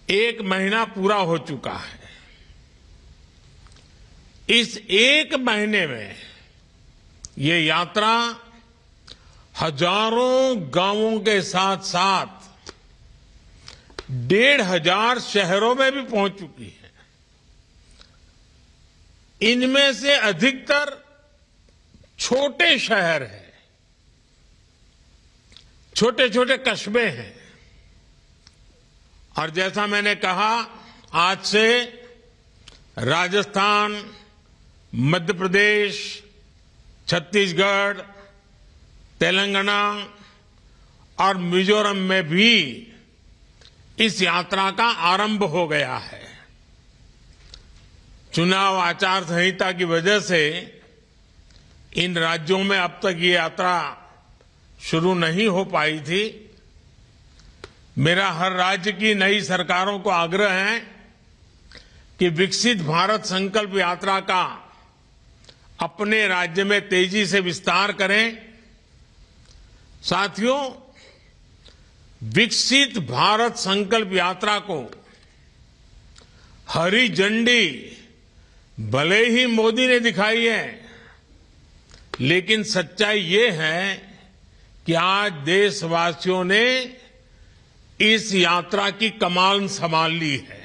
एक महीना पूरा हो चुका है। इस एक महीने में ये यात्रा हजारों गांवों के साथ साथ 1,500 शहरों में भी पहुंच चुकी है। इनमें से अधिकतर छोटे शहर हैं, छोटे छोटे कस्बे हैं। और जैसा मैंने कहा, आज से राजस्थान, मध्य प्रदेश, छत्तीसगढ़, तेलंगाना और मिजोरम में भी इस यात्रा का आरंभ हो गया है। चुनाव आचार संहिता की वजह से इन राज्यों में अब तक ये यात्रा शुरू नहीं हो पाई थी। मेरा हर राज्य की नई सरकारों को आग्रह है कि विकसित भारत संकल्प यात्रा का अपने राज्य में तेजी से विस्तार करें। साथियों, विकसित भारत संकल्प यात्रा को हरी झंडी भले ही मोदी ने दिखाई है, लेकिन सच्चाई ये है कि आज देशवासियों ने इस यात्रा की कमान संभाल ली है।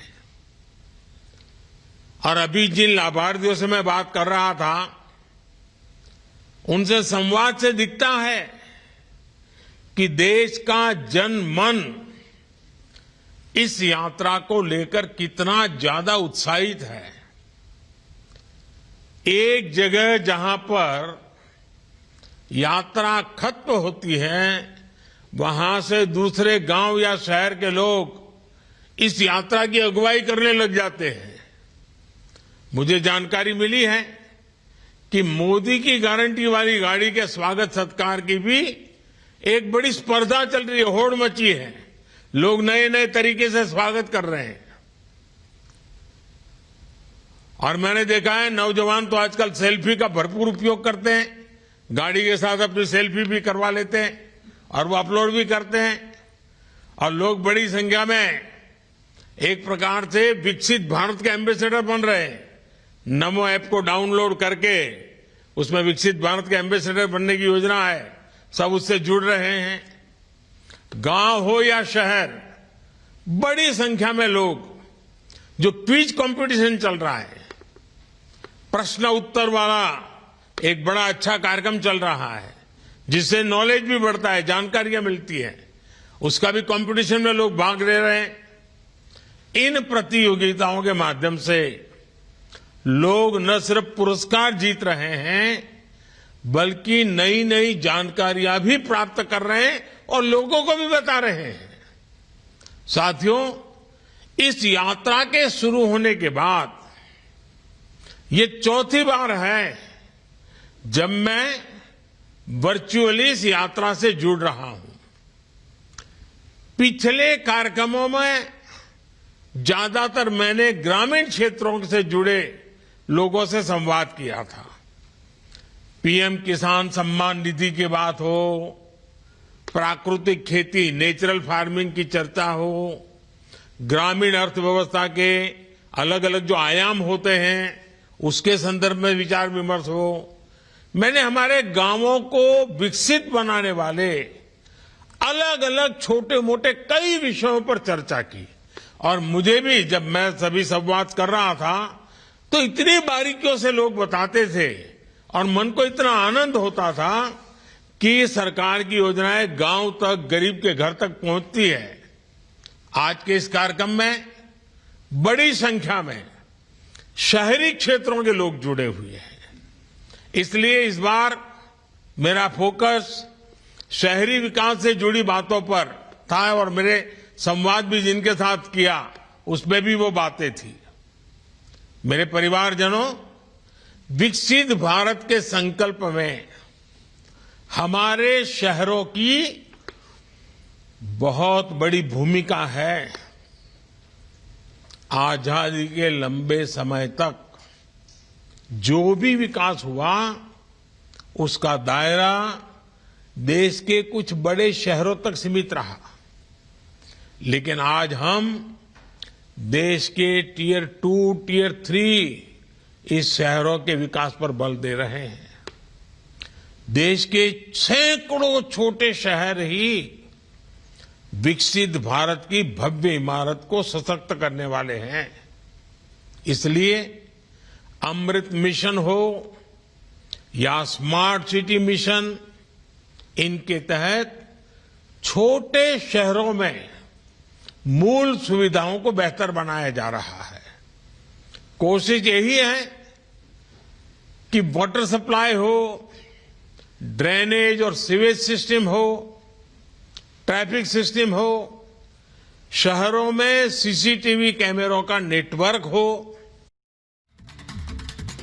और अभी जिन लाभार्थियों से मैं बात कर रहा था, उनसे संवाद से दिखता है कि देश का जन मन इस यात्रा को लेकर कितना ज्यादा उत्साहित है। एक जगह जहां पर यात्रा खत्म होती है, वहां से दूसरे गांव या शहर के लोग इस यात्रा की अगुवाई करने लग जाते हैं। मुझे जानकारी मिली है कि मोदी की गारंटी वाली गाड़ी के स्वागत सत्कार की भी एक बड़ी स्पर्धा चल रही है, होड़ मची है। लोग नए नए तरीके से स्वागत कर रहे हैं। और मैंने देखा है, नौजवान तो आजकल सेल्फी का भरपूर उपयोग करते हैं। गाड़ी के साथ अपनी सेल्फी भी करवा लेते हैं और वो अपलोड भी करते हैं। और लोग बड़ी संख्या में एक प्रकार से विकसित भारत के एम्बेसडर बन रहे हैं। नमो ऐप को डाउनलोड करके उसमें विकसित भारत के एम्बेसडर बनने की योजना है। सब उससे जुड़ रहे हैं। गांव हो या शहर, बड़ी संख्या में लोग, जो क्विज कंपटीशन चल रहा है, प्रश्न उत्तर वाला एक बड़ा अच्छा कार्यक्रम चल रहा है, जिससे नॉलेज भी बढ़ता है, जानकारियां मिलती है, उसका भी कंपटीशन में लोग भाग ले रहे हैं। इन प्रतियोगिताओं के माध्यम से लोग न सिर्फ पुरस्कार जीत रहे हैं, बल्कि नई नई जानकारियां भी प्राप्त कर रहे हैं और लोगों को भी बता रहे हैं। साथियों, इस यात्रा के शुरू होने के बाद ये चौथी बार है जब मैं वर्चुअली इस यात्रा से जुड़ रहा हूं। पिछले कार्यक्रमों में ज्यादातर मैंने ग्रामीण क्षेत्रों से जुड़े लोगों से संवाद किया था। पीएम किसान सम्मान निधि की बात हो, प्राकृतिक खेती, नेचुरल फार्मिंग की चर्चा हो, ग्रामीण अर्थव्यवस्था के अलग अलग जो आयाम होते हैं उसके संदर्भ में विचार विमर्श हो। मैंने हमारे गांवों को विकसित बनाने वाले अलग अलग छोटे मोटे कई विषयों पर चर्चा की। और मुझे भी, जब मैं सभी संवाद कर रहा था, तो इतनी बारीकियों से लोग बताते थे और मन को इतना आनंद होता था कि सरकार की योजनाएं गांव तक, गरीब के घर तक पहुंचती है। आज के इस कार्यक्रम में बड़ी संख्या में शहरी क्षेत्रों के लोग जुड़े हुए हैं। इसलिए इस बार मेरा फोकस शहरी विकास से जुड़ी बातों पर था और मेरे संवाद भी जिनके साथ किया उसमें भी वो बातें थी। मेरे परिवारजनों, विकसित भारत के संकल्प में हमारे शहरों की बहुत बड़ी भूमिका है। आजादी के लंबे समय तक जो भी विकास हुआ, उसका दायरा देश के कुछ बड़े शहरों तक सीमित रहा। लेकिन आज हम देश के टियर 2, टियर 3 इस शहरों के विकास पर बल दे रहे हैं। देश के सैकड़ों छोटे शहर ही विकसित भारत की भव्य इमारत को सशक्त करने वाले हैं। इसलिए अमृत मिशन हो या स्मार्ट सिटी मिशन, इनके तहत छोटे शहरों में मूल सुविधाओं को बेहतर बनाया जा रहा है। कोशिश यही है कि वाटर सप्लाई हो, ड्रेनेज और सीवेज सिस्टम हो, ट्रैफिक सिस्टम हो, शहरों में सीसीटीवी कैमरों का नेटवर्क हो,